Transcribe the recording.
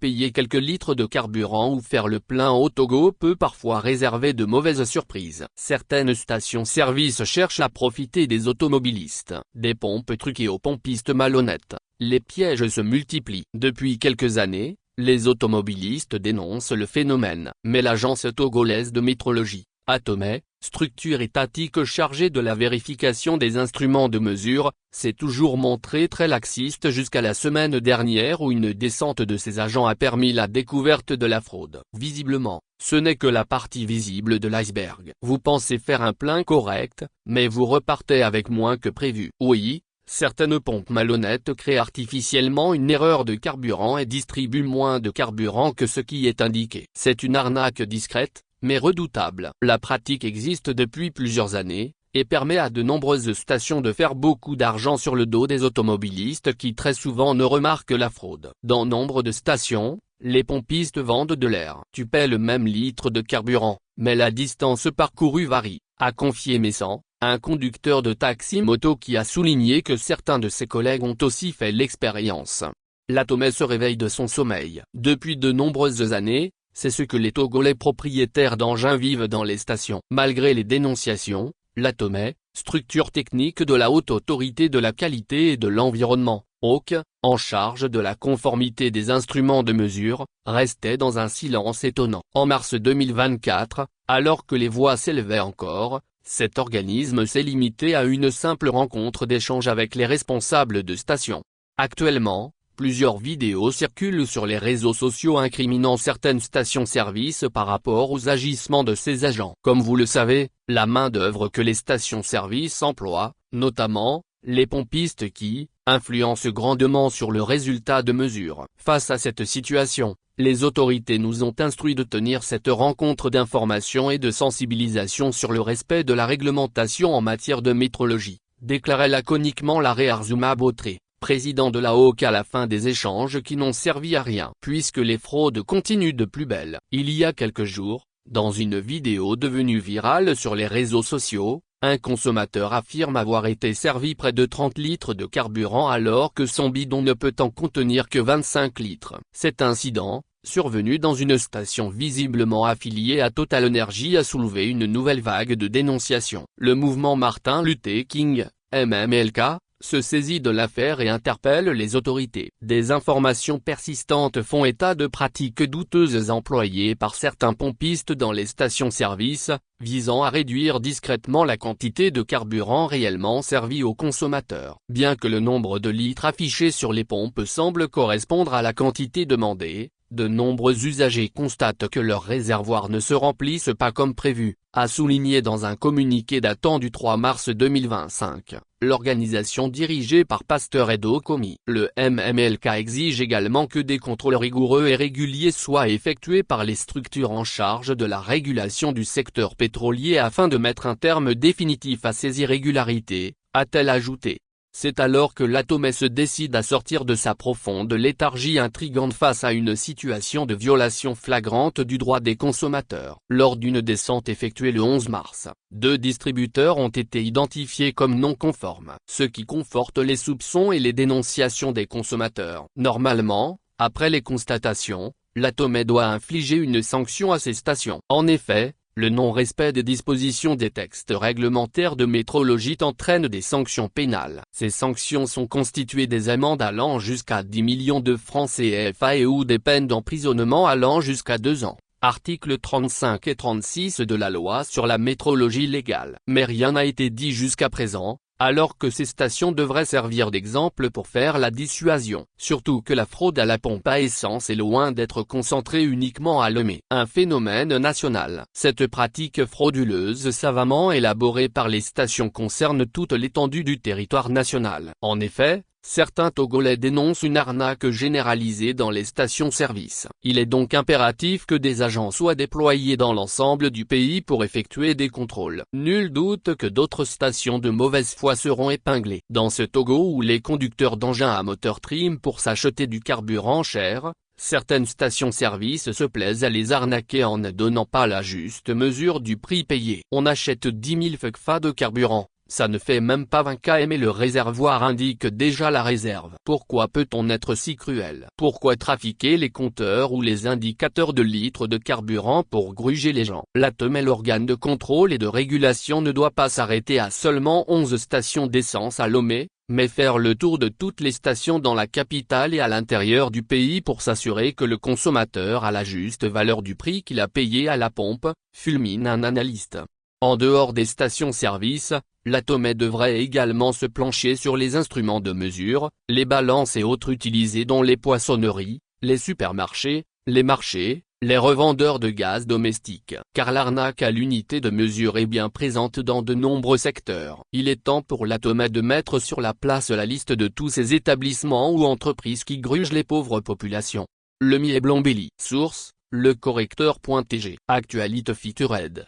payer quelques litres de carburant ou faire le plein au Togo peut parfois réserver de mauvaises surprises. Certaines stations-service cherchent à profiter des automobilistes, des pompes truquées aux pompistes malhonnêtes. Les pièges se multiplient. Depuis quelques années, les automobilistes dénoncent le phénomène, mais l'agence togolaise de métrologie, Atome, structure étatique chargée de la vérification des instruments de mesure, s'est toujours montrée très laxiste jusqu'à la semaine dernière où une descente de ses agents a permis la découverte de la fraude. Visiblement, ce n'est que la partie visible de l'iceberg. Vous pensez faire un plein correct, mais vous repartez avec moins que prévu. Oui, certaines pompes malhonnêtes créent artificiellement une erreur de carburant et distribuent moins de carburant que ce qui est indiqué. C'est une arnaque discrète, mais redoutable. La pratique existe depuis plusieurs années, et permet à de nombreuses stations de faire beaucoup d'argent sur le dos des automobilistes qui très souvent ne remarquent la fraude. Dans nombre de stations, les pompistes vendent de l'air. Tu paies le même litre de carburant, mais la distance parcourue varie, a confié Messan, un conducteur de taxi-moto qui a souligné que certains de ses collègues ont aussi fait l'expérience. L'Atome se réveille de son sommeil. Depuis de nombreuses années, c'est ce que les Togolais propriétaires d'engins vivent dans les stations. Malgré les dénonciations, l'Atome, structure technique de la Haute Autorité de la Qualité et de l'Environnement, HAUQ, en charge de la conformité des instruments de mesure, restait dans un silence étonnant. En mars 2024, alors que les voix s'élevaient encore, cet organisme s'est limité à une simple rencontre d'échange avec les responsables de stations. Actuellement, plusieurs vidéos circulent sur les réseaux sociaux incriminant certaines stations-service par rapport aux agissements de ces agents. Comme vous le savez, la main-d'œuvre que les stations-service emploient, notamment, les pompistes qui, influencent grandement sur le résultat de mesure. Face à cette situation, les autorités nous ont instruit de tenir cette rencontre d'information et de sensibilisation sur le respect de la réglementation en matière de métrologie, déclarait laconiquement Larry Arzuma Botré, président de la HAUQ à la fin des échanges qui n'ont servi à rien. Puisque les fraudes continuent de plus belle. Il y a quelques jours, dans une vidéo devenue virale sur les réseaux sociaux, un consommateur affirme avoir été servi près de 30 litres de carburant alors que son bidon ne peut en contenir que 25 litres. Cet incident, survenu dans une station visiblement affiliée à Total Energy, a soulevé une nouvelle vague de dénonciations. Le mouvement Martin Luther King, MMLK, se saisit de l'affaire et interpelle les autorités. Des informations persistantes font état de pratiques douteuses employées par certains pompistes dans les stations-service, visant à réduire discrètement la quantité de carburant réellement servi aux consommateurs. Bien que le nombre de litres affichés sur les pompes semble correspondre à la quantité demandée, de nombreux usagers constatent que leurs réservoirs ne se remplissent pas comme prévu, a souligné dans un communiqué datant du 3 mars 2025, l'organisation dirigée par Pasteur Edo Komi. Le MMLK exige également que des contrôles rigoureux et réguliers soient effectués par les structures en charge de la régulation du secteur pétrolier afin de mettre un terme définitif à ces irrégularités, a-t-elle ajouté. C'est alors que l'Atome se décide à sortir de sa profonde léthargie intrigante face à une situation de violation flagrante du droit des consommateurs. Lors d'une descente effectuée le 11 mars, 2 distributeurs ont été identifiés comme non conformes, ce qui conforte les soupçons et les dénonciations des consommateurs. Normalement, après les constatations, l'Atome doit infliger une sanction à ces stations. En effet, le non-respect des dispositions des textes réglementaires de métrologie entraîne des sanctions pénales. Ces sanctions sont constituées des amendes allant jusqu'à 10 millions de francs CFA et ou des peines d'emprisonnement allant jusqu'à 2 ans. Articles 35 et 36 de la loi sur la métrologie légale. Mais rien n'a été dit jusqu'à présent, alors que ces stations devraient servir d'exemple pour faire la dissuasion. Surtout que la fraude à la pompe à essence est loin d'être concentrée uniquement à Lomé, un phénomène national. Cette pratique frauduleuse savamment élaborée par les stations concerne toute l'étendue du territoire national. En effet, certains Togolais dénoncent une arnaque généralisée dans les stations-service. Il est donc impératif que des agents soient déployés dans l'ensemble du pays pour effectuer des contrôles. Nul doute que d'autres stations de mauvaise foi seront épinglées. Dans ce Togo où les conducteurs d'engins à moteur triment pour s'acheter du carburant cher, certaines stations-service se plaisent à les arnaquer en ne donnant pas la juste mesure du prix payé. On achète 10 000 FECFA de carburant, ça ne fait même pas 20 km et le réservoir indique déjà la réserve. Pourquoi peut-on être si cruel? Pourquoi trafiquer les compteurs ou les indicateurs de litres de carburant pour gruger les gens? L'ATEM, l'organe de contrôle et de régulation, ne doit pas s'arrêter à seulement 11 stations d'essence à Lomé, mais faire le tour de toutes les stations dans la capitale et à l'intérieur du pays pour s'assurer que le consommateur a la juste valeur du prix qu'il a payé à la pompe, fulmine un analyste. En dehors des stations-service, l'ATEM devrait également se pencher sur les instruments de mesure, les balances et autres utilisés dans les poissonneries, les supermarchés, les marchés, les revendeurs de gaz domestique. Car l'arnaque à l'unité de mesure est bien présente dans de nombreux secteurs. Il est temps pour l'ATEM de mettre sur la place la liste de tous ces établissements ou entreprises qui grugent les pauvres populations. Le Mi et Blombelli. Source, lecorrecteur.tg. Actualité Featured.